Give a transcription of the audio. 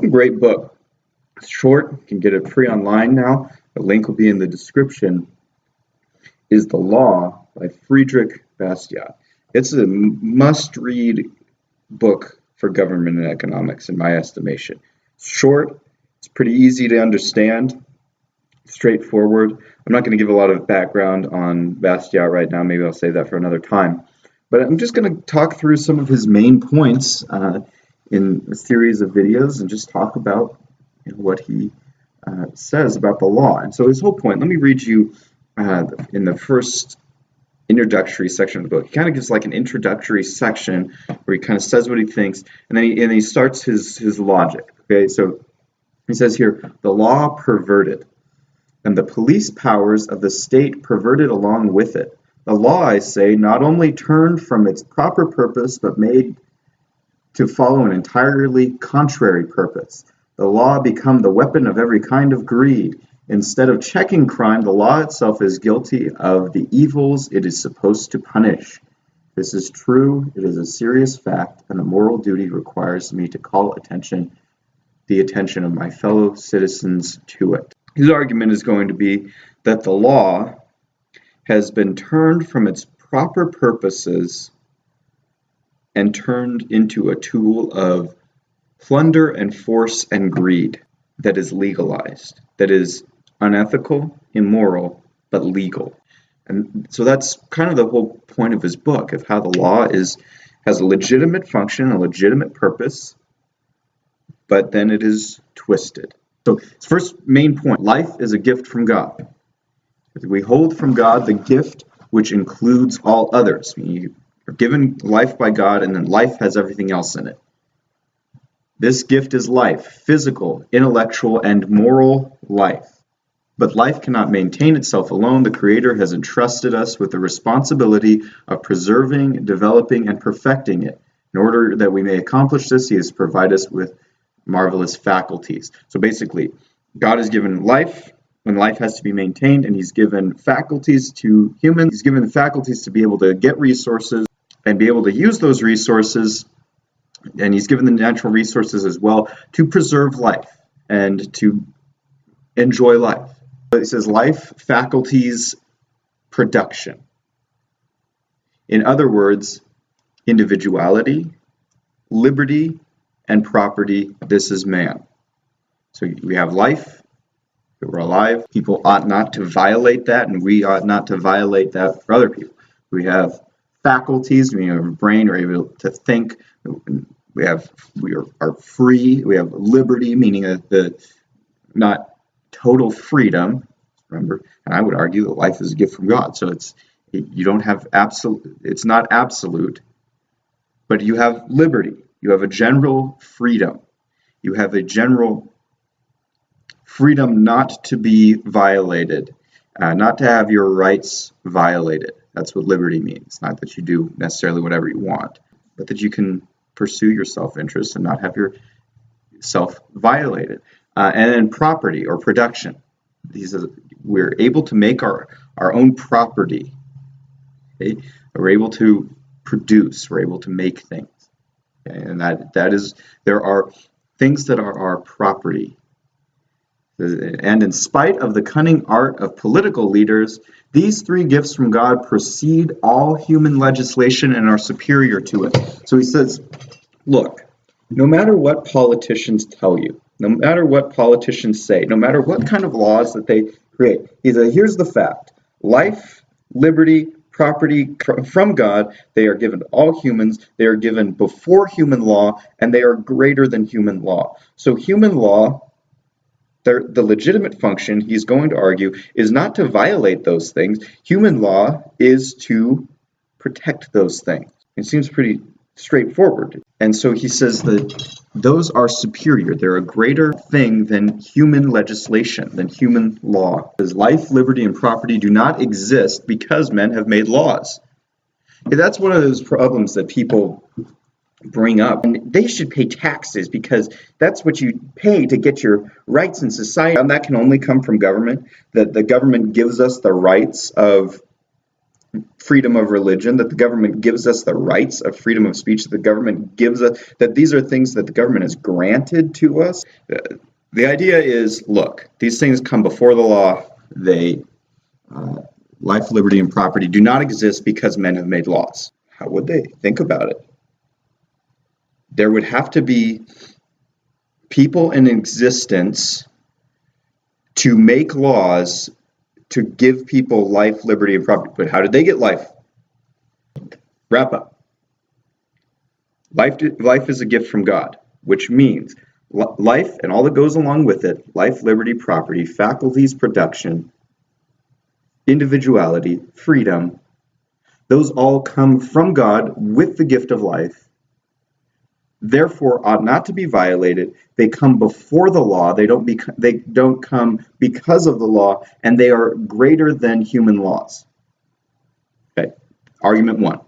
Great book. It's short. You can get it free online now. The link will be in the description. Is The Law by Frederic Bastiat. It's a must-read book for government and economics, in my estimation. It's short. It's pretty easy to understand. Straightforward. I'm not going to give a lot of background on Bastiat right now. Maybe I'll save that for another time. But I'm just going to talk through some of his main points in a series of videos and just talk about what he says about the law. And so his whole point, let me read you in the first introductory section of the book. He kind of gives like an introductory section where he kind of says what he thinks, and then he starts his logic. Okay, so he says here, the law perverted, and the police powers of the state perverted along with it. The law, I say, not only turned from its proper purpose, but made to follow an entirely contrary purpose. The law become the weapon of every kind of greed. Instead of checking crime, the law itself is guilty of the evils it is supposed to punish. This is true, it is a serious fact, and a moral duty requires me to call the attention of my fellow citizens to it. His argument is going to be that the law has been turned from its proper purposes and turned into a tool of plunder and force and greed that is legalized, that is unethical, immoral, but legal. And so that's kind of the whole point of his book, of how the law has a legitimate function, a legitimate purpose, but then it is twisted. So his first main point, life is a gift from God. We hold from God the gift which includes all others. You are given life by God, and then life has everything else in it. This gift is life, physical, intellectual, and moral life. But life cannot maintain itself alone. The Creator has entrusted us with the responsibility of preserving, developing, and perfecting it. In order that we may accomplish this, He has provided us with marvelous faculties. So basically, God has given life when life has to be maintained, and He's given faculties to humans. He's given the faculties to be able to get resources and be able to use those resources, and He's given the natural resources as well to preserve life and to enjoy life. It says life, faculties, production. In other words, individuality, liberty, and property. This is man. So we have life. We're alive. People ought not to violate that, and we ought not to violate that for other people. We have faculties. We have a brain. We're able to think. We are free. We have liberty, meaning the not total freedom. Remember, and I would argue that life is a gift from God. So you don't have absolute. It's not absolute, but you have liberty. You have a general freedom. You have a general freedom not to be violated, not to have your rights violated. That's what liberty means. Not that you do necessarily whatever you want, but that you can pursue your self-interest and not have yourself violated. And then property or production. We're able to make our own property. Okay? We're able to produce. We're able to make things. Okay? And that is, there are things that are our property. And in spite of the cunning art of political leaders, these three gifts from God precede all human legislation and are superior to it. So he says, look, no matter what politicians tell you, no matter what politicians say, no matter what kind of laws that they create, he says, here's the fact. Life, liberty, property from God, they are given to all humans. They are given before human law, and they are greater than human law. So human law, the legitimate function, he's going to argue, is not to violate those things. Human law is to protect those things. It seems pretty straightforward. And so he says that those are superior. They're a greater thing than human legislation, than human law. Because life, liberty, and property do not exist because men have made laws. Okay, that's one of those problems that people bring up. And they should pay taxes because that's what you pay to get your rights in society. And that can only come from government. That the government gives us the rights of freedom of religion, that the government gives us the rights of freedom of speech, that the government gives us, that these are things that the government has granted to us. The idea is, look, these things come before the law. Life, liberty, and property do not exist because men have made laws. How would they? Think about it. There would have to be people in existence to make laws to give people life, liberty, and property. But how did they get life? Wrap up. Life is a gift from God, which means life and all that goes along with it, life, liberty, property, faculties, production, individuality, freedom, those all come from God with the gift of life, therefore ought not to be violated. They come before the law. They don't come because of the law, and they are greater than human laws. Okay. Argument one.